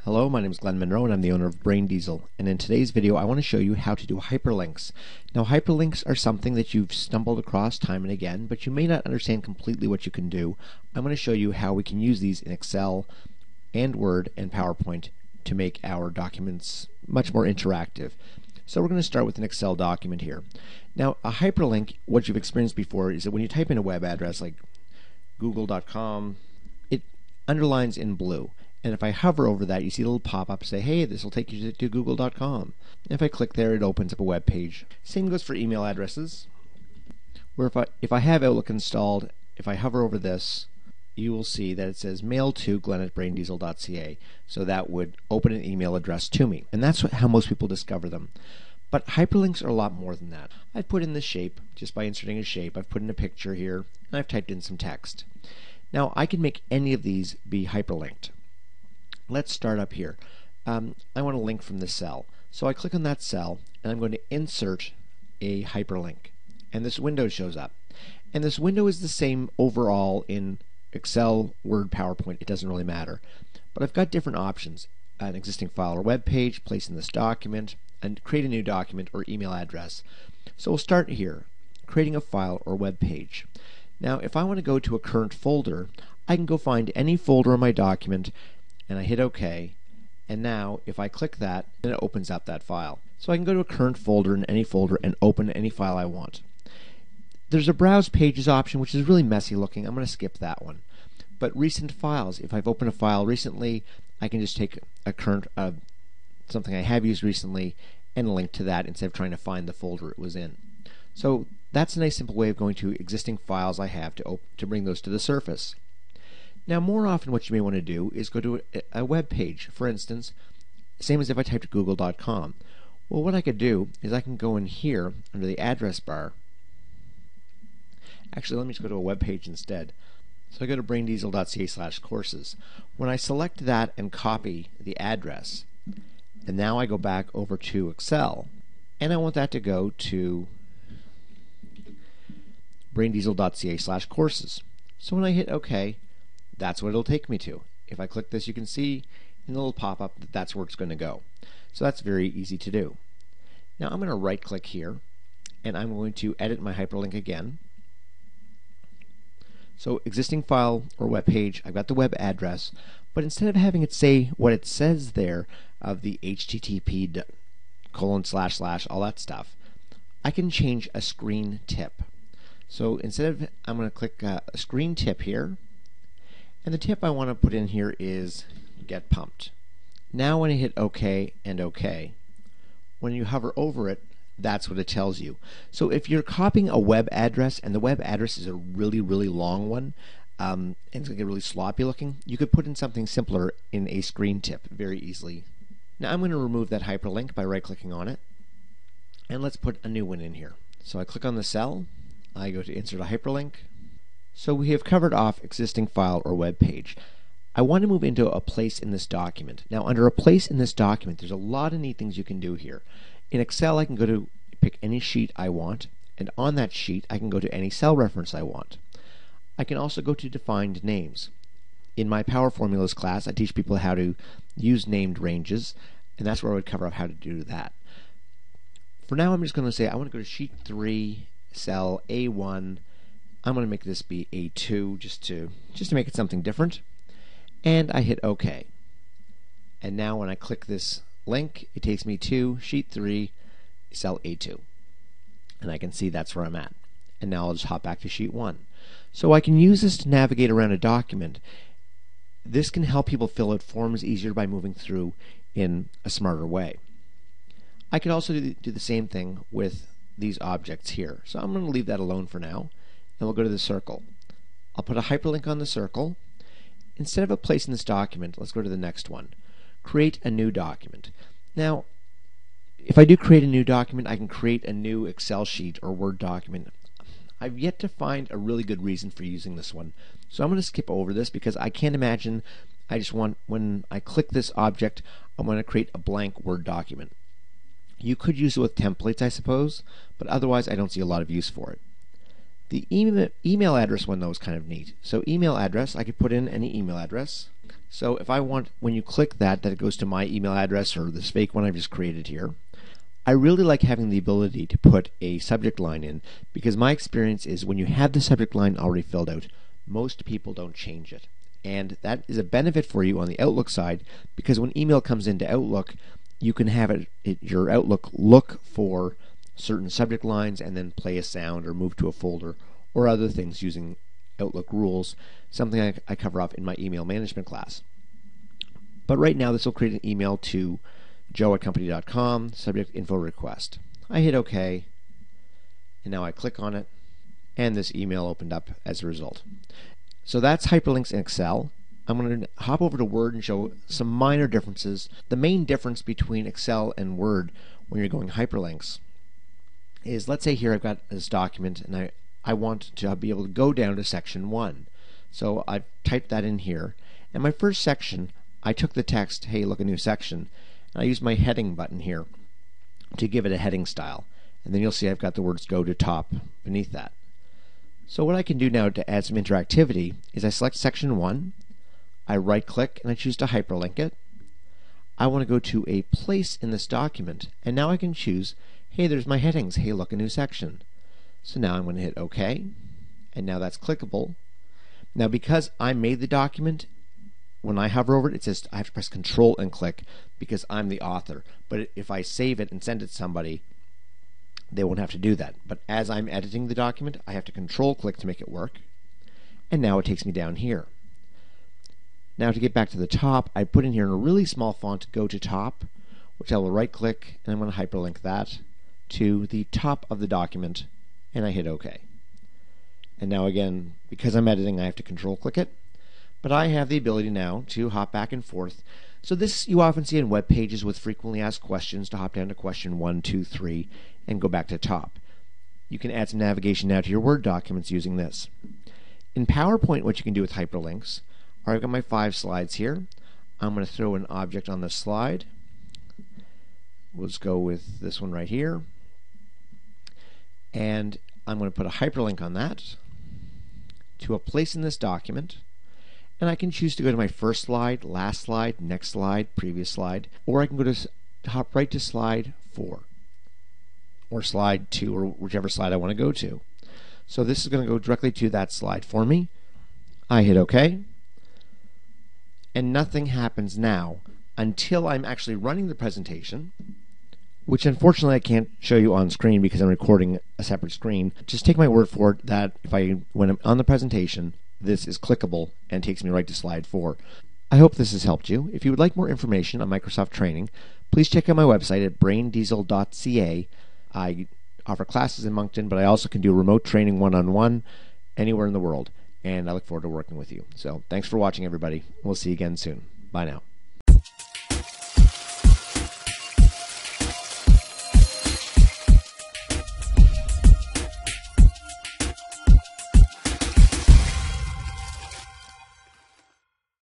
Hello, my name is Glenn Monroe and I'm the owner of Brain Diesel, and in today's video I want to show you how to do hyperlinks. Now hyperlinks are something that you've stumbled across time and again, but you may not understand completely what you can do. I'm going to show you how we can use these in Excel and Word and PowerPoint to make our documents much more interactive. So we're going to start with an Excel document here. Now a hyperlink, what you've experienced before, is that when you type in a web address like google.com, it underlines in blue. And if I hover over that, you see a little pop-up say, hey, this will take you to google.com. If I click there, it opens up a web page. Same goes for email addresses, where if I have Outlook installed, if I hover over this, you will see that it says mail to glenn@braindiesel.ca. So that would open an email address to me. And that's how most people discover them. But hyperlinks are a lot more than that. I've put in the shape, just by inserting a shape. I've put in a picture here, and I've typed in some text. Now I can make any of these be hyperlinked. Let's start up here. I want to link from this cell. So I click on that cell and I'm going to insert a hyperlink. And this window shows up. And this window is the same overall in Excel, Word, PowerPoint. It doesn't really matter. But I've got different options. An existing file or web page, place in this document, and create a new document or email address. So we'll start here, creating a file or web page. Now if I want to go to a current folder, I can go find any folder in my document and I hit OK, and now if I click that, then it opens up that file. So I can go to a current folder in any folder and open any file I want. There's a Browse Pages option, which is really messy looking. I'm going to skip that one. But recent files, if I've opened a file recently, I can just take a current something I have used recently and link to that instead of trying to find the folder it was in. So that's a nice simple way of going to existing files I have to bring those to the surface. Now more often what you may want to do is go to a web page. For instance, same as if I typed google.com. Well, what I could do is I can go in here under the address bar. Actually, let me just go to a web page instead. So I go to braindiesel.ca/courses. When I select that and copy the address, and now I go back over to Excel, and I want that to go to braindiesel.ca/courses. So when I hit OK, that's what it'll take me to. If I click this, you can see in the little pop-up that that's where it's going to go. So that's very easy to do. Now I'm going to right click here and I'm going to edit my hyperlink again. So existing file or web page, I've got the web address, but instead of having it say what it says there of the http:// all that stuff, I can change a screen tip. So instead of, I'm going to click a screen tip here, and the tip I want to put in here is get pumped. Now when I hit OK and OK, when you hover over it, that's what it tells you. So if you're copying a web address and the web address is a really, really long one, and it's going to get really sloppy looking, you could put in something simpler in a screen tip very easily. Now I'm going to remove that hyperlink by right clicking on it, and let's put a new one in here. So I click on the cell, I go to insert a hyperlink. So we have covered off existing file or web page. I want to move into a place in this document. Now under a place in this document, there's a lot of neat things you can do here. In Excel, I can go to pick any sheet I want, and on that sheet I can go to any cell reference I want. I can also go to defined names. In my Power Formulas class, I teach people how to use named ranges, and that's where I would cover up how to do that. For now, I'm just going to say I want to go to sheet 3, cell A1. I'm going to make this be A2 just to make it something different. And I hit OK. And now when I click this link, it takes me to sheet 3, cell A2. And I can see that's where I'm at. And now I'll just hop back to sheet 1. So I can use this to navigate around a document. This can help people fill out forms easier by moving through in a smarter way. I could also do the same thing with these objects here. So I'm going to leave that alone for now. And we'll go to the circle. I'll put a hyperlink on the circle. Instead of a place in this document, let's go to the next one. Create a new document. Now, if I do create a new document, I can create a new Excel sheet or Word document. I've yet to find a really good reason for using this one. So I'm going to skip over this because I can't imagine I just want, when I click this object, I want to create a blank Word document. You could use it with templates, I suppose, but otherwise I don't see a lot of use for it. The email address one, though, is kind of neat. So email address, I could put in any email address. So if I want, when you click that it goes to my email address or this fake one I've just created here. I really like having the ability to put a subject line in, because my experience is when you have the subject line already filled out, most people don't change it. And that is a benefit for you on the Outlook side, because when email comes into Outlook, you can have your Outlook look for certain subject lines and then play a sound or move to a folder or other things using Outlook rules, something I cover off in my email management class. But right now this will create an email to joe@company.com, subject info request. I hit OK, and now I click on it, and this email opened up as a result. So that's hyperlinks in Excel. I'm going to hop over to Word and show some minor differences. The main difference between Excel and Word when you're going hyperlinks is, let's say here I've got this document and I want to be able to go down to section 1. So I've typed that in here, and my first section, I took the text, hey, look, a new section, and I used my heading button here to give it a heading style. And then you'll see I've got the words go to top beneath that. So what I can do now to add some interactivity is I select section 1, I right click and I choose to hyperlink it. I want to go to a place in this document, and now I can choose, hey, there's my headings, hey, look, a new section. So now I'm going to hit OK, and now that's clickable. Now because I made the document, when I hover over it, it says I have to press Control and click because I'm the author. But if I save it and send it to somebody, they won't have to do that. But as I'm editing the document, I have to Control click to make it work. And now it takes me down here. Now to get back to the top, I put in here in a really small font, go to top, which I will right click, and I'm going to hyperlink that to the top of the document, and I hit OK. And now again, because I'm editing, I have to Control click it. But I have the ability now to hop back and forth. So this you often see in web pages with frequently asked questions, to hop down to question 1, 2, 3, and go back to top. You can add some navigation now to your Word documents using this. In PowerPoint, what you can do with hyperlinks are, I've got my 5 slides here. I'm going to throw an object on the slide. Let's go with this one right here. And I'm going to put a hyperlink on that to a place in this document. And I can choose to go to my first slide, last slide, next slide, previous slide, or I can go to hop right to slide 4 or slide 2, or whichever slide I want to go to. So this is going to go directly to that slide for me. I hit OK, and nothing happens now until I'm actually running the presentation, which unfortunately I can't show you on screen because I'm recording a separate screen. Just take my word for it that when I'm on the presentation, this is clickable and takes me right to slide 4. I hope this has helped you. If you would like more information on Microsoft training, please check out my website at braindiesel.ca. I offer classes in Moncton, but I also can do remote training one-on-one anywhere in the world, and I look forward to working with you. So thanks for watching, everybody. We'll see you again soon. Bye now.